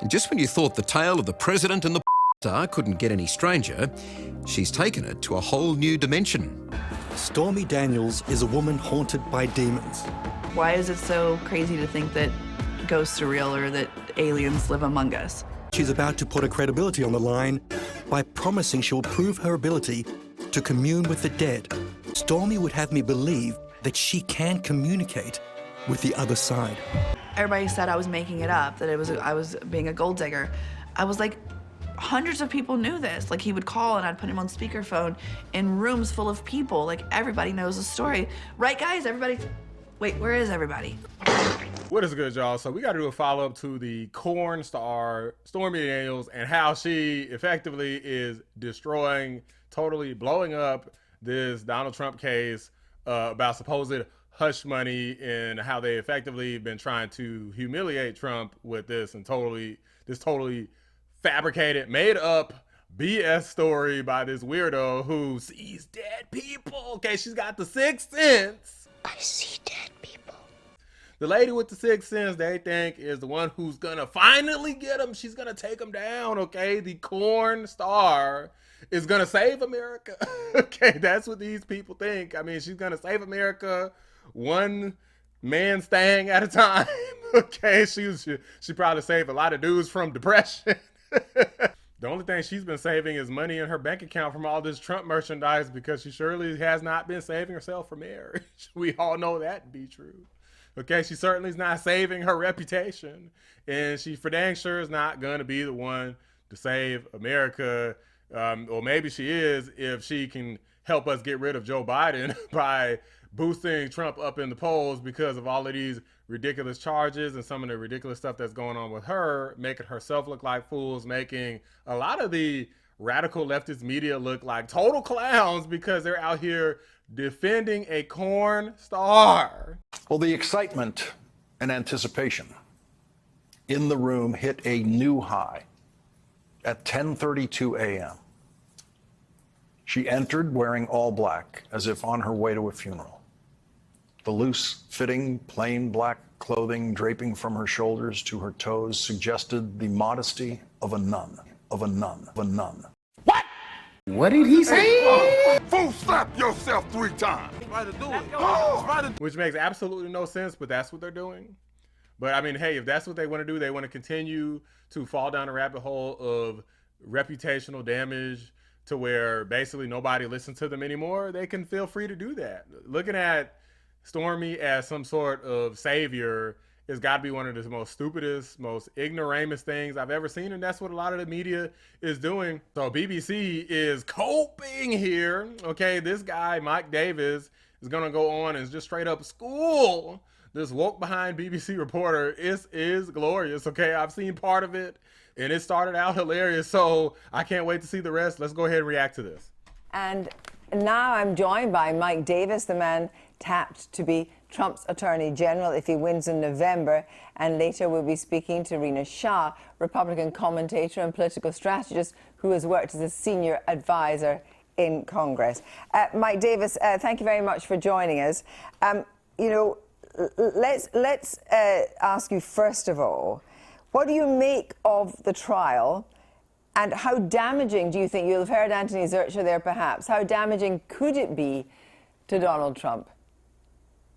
And just when you thought the tale of the president and the star couldn't get any stranger, she's taken it to a whole new dimension. Stormy Daniels is a woman haunted by demons. Why is it so crazy to think that ghosts are real or that aliens live among us? She's about to put her credibility on the line by promising she will prove her ability to commune with the dead. Stormy would have me believe that she can communicate with the other side. Everybody said I was making it up, that I was being a gold digger. I was like, hundreds of people knew this. Like, he would call and I'd put him on speakerphone in rooms full of people. Like, everybody knows the story. Right, guys? Everybody? Wait, where is everybody? What is good, y'all? So we got to do a follow-up to the corn star Stormy Daniels and how she effectively is destroying, totally blowing up this Donald Trump case about supposed hush money and how they effectively been trying to humiliate Trump with this and totally fabricated, made up BS story by this weirdo who sees dead people. Okay, she's got the sixth sense. I see dead people. The lady with the sixth sense, they think, is the one who's gonna finally get him. She's gonna take him down, okay? The corn star is gonna save America. Okay, that's what these people think. I mean, she's gonna save America one man staying at a time. Okay, she probably saved a lot of dudes from depression. The only thing she's been saving is money in her bank account from all this Trump merchandise, because she surely has not been saving herself for marriage. We all know that to be true. Okay, she certainly is not saving her reputation, and she for dang sure is not going to be the one to save America. Or maybe she is, if she can help us get rid of Joe Biden by boosting Trump up in the polls because of all of these ridiculous charges and some of the ridiculous stuff that's going on with her, making herself look like fools, making a lot of the radical leftist media look like total clowns because they're out here defending a corn star. Well, the excitement and anticipation in the room hit a new high at 10:32 a.m. She entered wearing all black, as if on her way to a funeral. The loose-fitting, plain black clothing draping from her shoulders to her toes suggested the modesty of a nun, of a nun, of a nun. What did he say? Fool, slap yourself 3 times. Try to do it. Which makes absolutely no sense, but that's what they're doing. But I mean, hey, if that's what they want to do, they want to continue to fall down a rabbit hole of reputational damage to where basically nobody listens to them anymore. They can feel free to do that. Looking at Stormy as some sort of savior has got to be one of the most stupidest, most ignoramus things I've ever seen, and that's what a lot of the media is doing. So BBC is coping here. Okay, this guy, Mike Davis, is going to go on and just straight up school this woke behind BBC reporter. It is glorious, okay? I've seen part of it, and it started out hilarious, so I can't wait to see the rest. Let's go ahead and react to this. And now I'm joined by Mike Davis, the man tapped to be Trump's Attorney General if he wins in November, and later we'll be speaking to Rina Shah, Republican commentator and political strategist who has worked as a senior advisor in Congress. Mike Davis, thank you very much for joining us. You know, let's ask you first of all, what do you make of the trial, and how damaging do you think, you'll have heard Anthony Zurcher there perhaps, how damaging could it be to Donald Trump?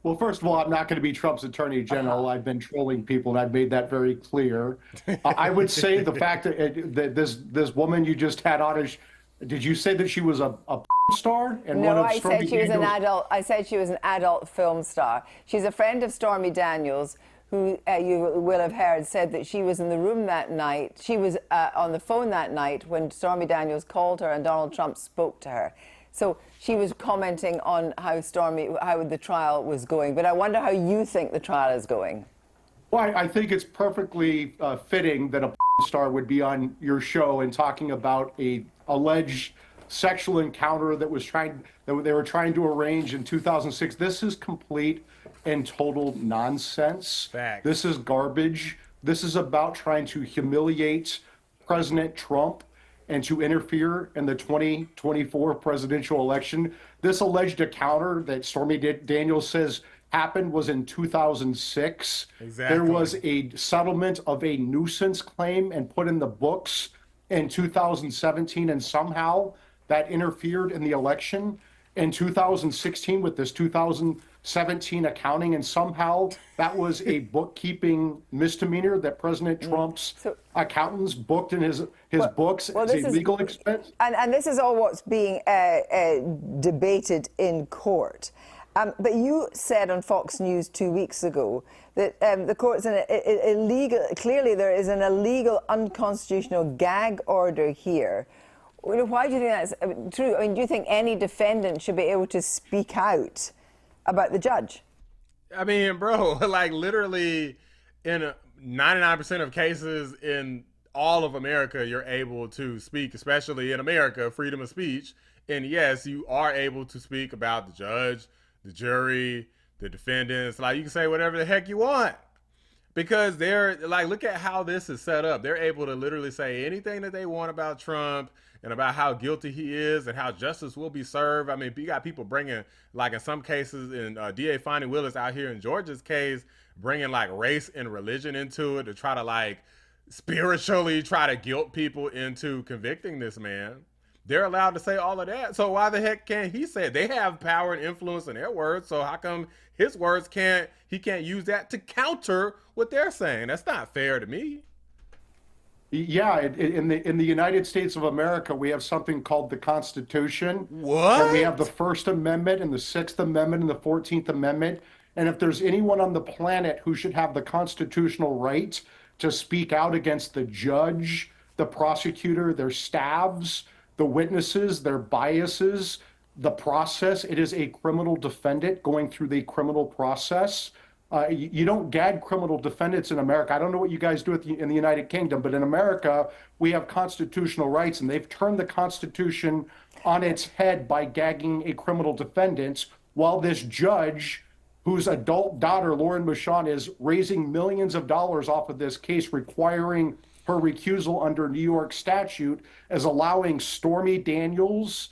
Well, first of all, I'm not going to be Trump's Attorney General. I've been trolling people, and I've made that very clear. I would say the fact that this woman you just had on, did you say that she was a star? And no, one of I Stormy said she was an Daniels? adult. I said she was an adult film star. She's a friend of Stormy Daniels, who you will have heard said that she was in the room that night. She was on the phone that night when Stormy Daniels called her and Donald Trump spoke to her. So she was commenting on how the trial was going. But I wonder how you think the trial is going. Well, I think it's perfectly fitting that a star would be on your show and talking about a alleged sexual encounter that they were trying to arrange in 2006. This is complete and total nonsense. Fact. This is garbage. This is about trying to humiliate President Trump and to interfere in the 2024 presidential election. This alleged encounter that Stormy Daniels says happened was in 2006. Exactly. There was a settlement of a nuisance claim and put in the books in 2017, and somehow that interfered in the election in 2016 with this 2017 accounting, and somehow that was a bookkeeping misdemeanor that President Trump's accountants booked in his books as a legal expense. And this is all what's being debated in court. But you said on Fox News 2 weeks ago that the court's illegal. Clearly, there is an illegal, unconstitutional gag order here. Why do you think that's true? I mean, do you think any defendant should be able to speak out about the judge? I mean, bro, like literally in 99% of cases in all of America, you're able to speak, especially in America, freedom of speech. And yes, you are able to speak about the judge, the jury, the defendants. Like, you can say whatever the heck you want, because they're like, look at how this is set up. They're able to literally say anything that they want about Trump and about how guilty he is and how justice will be served. I mean, you got people bringing, like in some cases, in DA Fonnie Willis out here in Georgia's case, bringing like race and religion into it to try to like spiritually try to guilt people into convicting this man. They're allowed to say all of that. So why the heck can't he say it? They have power and influence in their words. So how come his words he can't use that to counter what they're saying? That's not fair to me. Yeah, in the United States of America, we have something called the Constitution. What? And we have the First Amendment and the Sixth Amendment and the 14th Amendment. And if there's anyone on the planet who should have the constitutional right to speak out against the judge, the prosecutor, their staffs, the witnesses, their biases, the process, it is a criminal defendant going through the criminal process. You don't gag criminal defendants in America. I don't know what you guys do in the United Kingdom, but in America, we have constitutional rights, and they've turned the Constitution on its head by gagging a criminal defendant, while this judge, whose adult daughter, Lauren Michon, is raising millions of dollars off of this case, requiring her recusal under New York statute, is allowing Stormy Daniels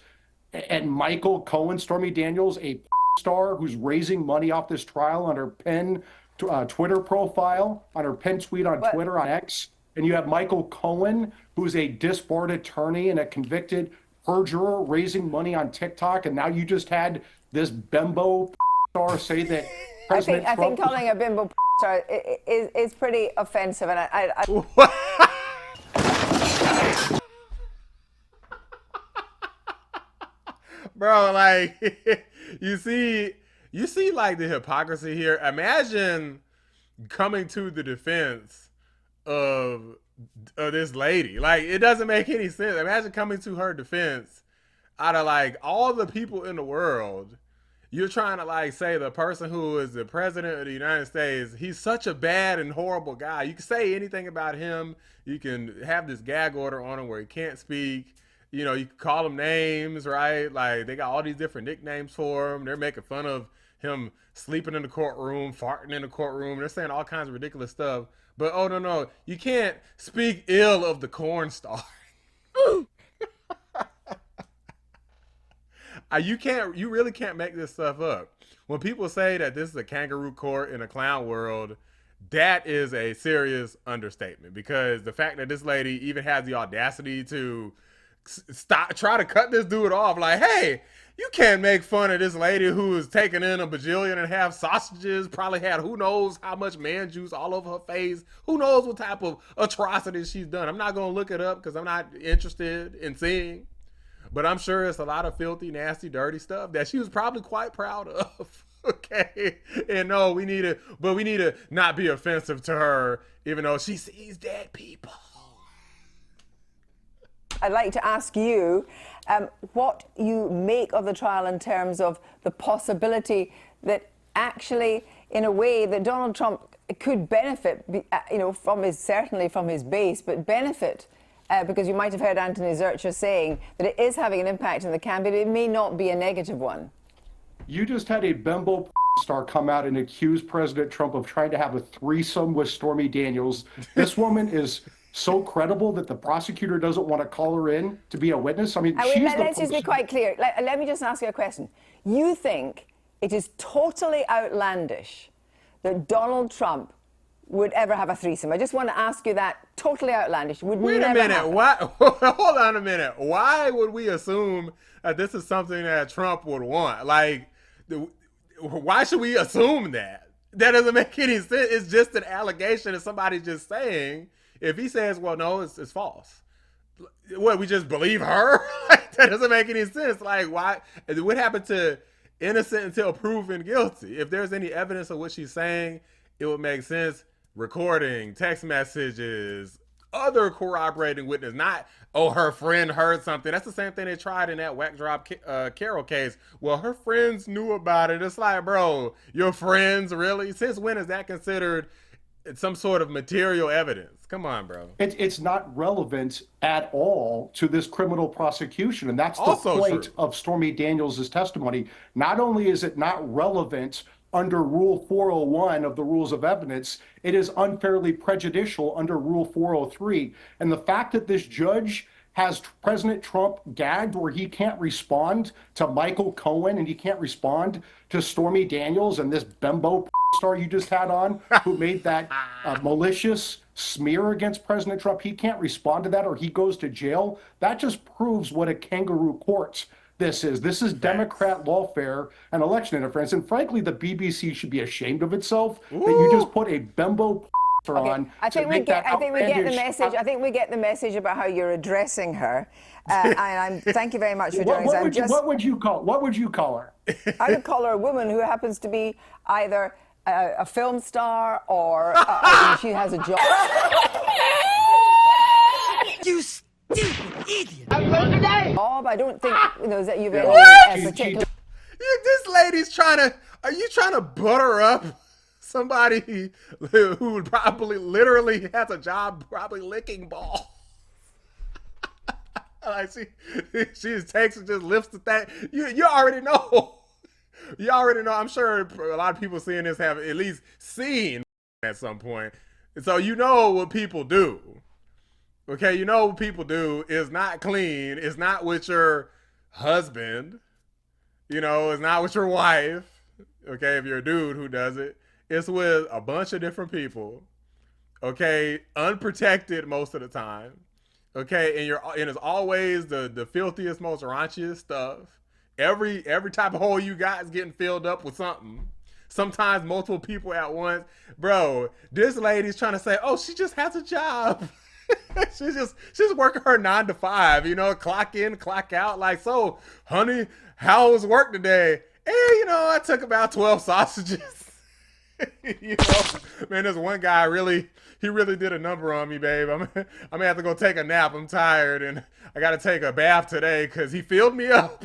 and Michael Cohen, Stormy Daniels, a star who's raising money off this trial on her Penn Twitter profile, on her Penn tweet on Twitter, on X. And you have Michael Cohen, who's a disbarred attorney and a convicted perjurer, raising money on TikTok. And now you just had this bimbo star say that President Trump... I think calling a bimbo star is pretty offensive. And Bro, like, you see like the hypocrisy here. Imagine coming to the defense of this lady. Like, it doesn't make any sense. Imagine coming to her defense out of like all the people in the world. You're trying to like say the person who is the president of the United States, he's such a bad and horrible guy. You can say anything about him. You can have this gag order on him where he can't speak. You know, you can call him names, right? Like, they got all these different nicknames for him. They're making fun of him sleeping in the courtroom, farting in the courtroom. They're saying all kinds of ridiculous stuff. But, oh, no, you can't speak ill of the corn star. You really can't make this stuff up. When people say that this is a kangaroo court in a clown world, that is a serious understatement, because the fact that this lady even has the audacity to try to cut this dude off, like, hey, you can't make fun of this lady who is taking in a bajillion and a half sausages, probably had who knows how much man juice all over her face, who knows what type of atrocities she's done. I'm not going to look it up because I'm not interested in seeing, but I'm sure it's a lot of filthy, nasty, dirty stuff that she was probably quite proud of. Okay, and no, we need to not be offensive to her, even though she sees dead people. I'd like to ask you what you make of the trial in terms of the possibility that actually, in a way, that Donald Trump could benefit, certainly from his base, but benefit because you might have heard Anthony Zurcher saying that it is having an impact in the campaign. It may not be a negative one. You just had a bimbo star come out and accuse President Trump of trying to have a threesome with Stormy Daniels. This woman is so credible that the prosecutor doesn't want to call her in to be a witness. I mean, let's just be quite clear. Let me just ask you a question. You think it is totally outlandish that Donald Trump would ever have a threesome. I just want to ask you that. Totally outlandish. Would Wait a never minute. happen. Why? Hold on a minute. Why would we assume that this is something that Trump would want? Like, why should we assume that? That doesn't make any sense. It's just an allegation that somebody's just saying. If he says, well, no, it's false. What, we just believe her? That doesn't make any sense. Like, why? What happened to innocent until proven guilty? If there's any evidence of what she's saying, it would make sense. Recording, text messages, other corroborating witness, not, oh, her friend heard something. That's the same thing they tried in that whack drop Carol case. Well, her friends knew about it. It's like, bro, your friends, really? Since when is that considered some sort of material evidence? Come on, bro. It's not relevant at all to this criminal prosecution. And that's the Also point true. of Stormy Daniels' testimony. Not only is it not relevant under Rule 401 of the Rules of Evidence, it is unfairly prejudicial under Rule 403. And the fact that this judge has President Trump gagged where he can't respond to Michael Cohen and he can't respond to Stormy Daniels and this bimbo star you just had on who made that malicious smear against President Trump, he can't respond to that or he goes to jail. That just proves what a kangaroo court this is. This is Democrat lawfare and election interference. And frankly, the BBC should be ashamed of itself that you just put a bimbo on. I think we get the message. I think we get the message about how you're addressing her. And thank you very much for doing this. What would you call her? I would call her a woman who happens to be either a film star or she has a job. You stupid idiot! I don't think that you've any particular. This lady's trying to. Are you trying to butter up somebody who probably literally has a job, probably licking balls? Like she just takes and just lifts the thing. You already know. You already know. I'm sure a lot of people seeing this have at least seen at some point. And so you know what people do. Okay, you know what people do is not clean. It's not with your husband. You know, it's not with your wife. Okay, if you're a dude who does it. It's with a bunch of different people. Okay, unprotected most of the time. Okay, and it's always the filthiest, most raunchiest stuff. Every type of hole you got is getting filled up with something. Sometimes multiple people at once. Bro, this lady's trying to say, oh, she just has a job. she's just working her 9 to 5, clock in, clock out. Like, so, honey, how was work today? I took about 12 sausages. Man, there's one guy he really did a number on me, babe. I'm gonna have to go take a nap. I'm tired and I gotta take a bath today because he filled me up.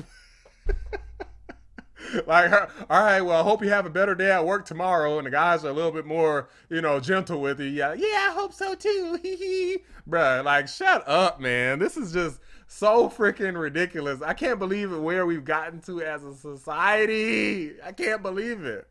Like, all right, well, I hope you have a better day at work tomorrow. And the guys are a little bit more, gentle with you. Yeah, I hope so too. Bruh, like, shut up, man. This is just so freaking ridiculous. I can't believe it where we've gotten to as a society. I can't believe it.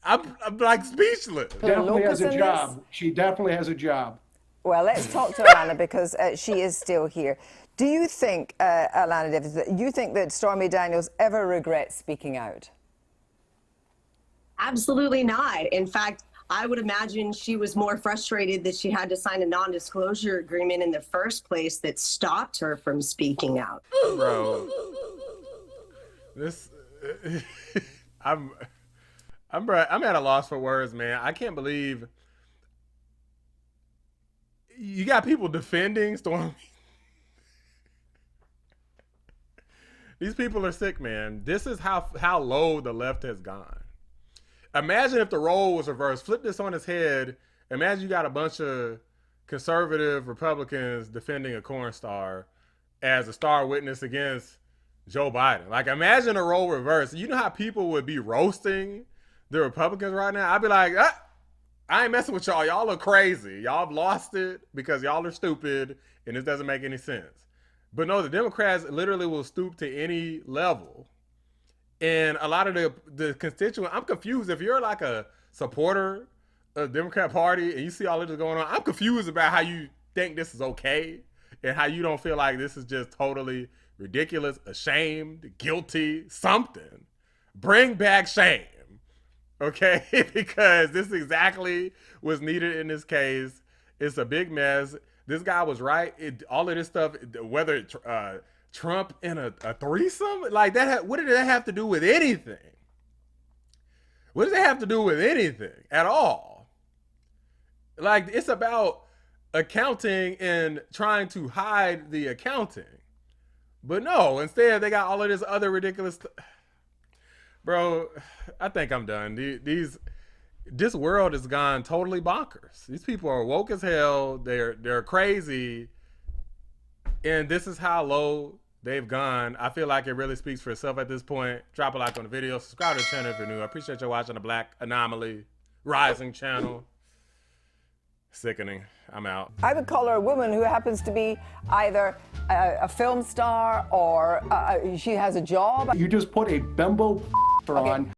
I'm like speechless. Definitely has a job. She definitely has a job. Well, let's talk to Alana because she is still here. Do you think, Alana Davis, you think that Stormy Daniels ever regrets speaking out? Absolutely not. In fact, I would imagine she was more frustrated that she had to sign a non-disclosure agreement in the first place that stopped her from speaking out. Bro, I'm at a loss for words, man. I can't believe you got people defending Stormy. These people are sick, man. This is how low the left has gone. Imagine if the role was reversed. Flip this on its head. Imagine you got a bunch of conservative Republicans defending a corn star as a star witness against Joe Biden. Like, imagine a role reversed. You know how people would be roasting the Republicans right now? I'd be like, I ain't messing with y'all. Y'all are crazy. Y'all have lost it because y'all are stupid and this doesn't make any sense. But no, the Democrats literally will stoop to any level. And a lot of the constituents, I'm confused. If you're like a supporter of the Democrat Party and you see all of this going on, I'm confused about how you think this is okay and how you don't feel like this is just totally ridiculous, ashamed, guilty, something. Bring back shame, okay? Because this exactly was needed in this case. It's a big mess. This guy was right. All of this stuff, whether Trump in a threesome, like that, what did that have to do with anything? What does that have to do with anything at all? Like, it's about accounting and trying to hide the accounting. But no, instead they got all of this other ridiculous stuff. Bro, I think I'm done. This world has gone totally bonkers. These people are woke as hell. They're crazy. And this is how low they've gone. I feel like it really speaks for itself at this point. Drop a like on the video. Subscribe to the channel if you're new. I appreciate you watching the Black Anomaly Rising channel. Sickening. I'm out. I would call her a woman who happens to be either a film star or she has a job. You just put a bimbo on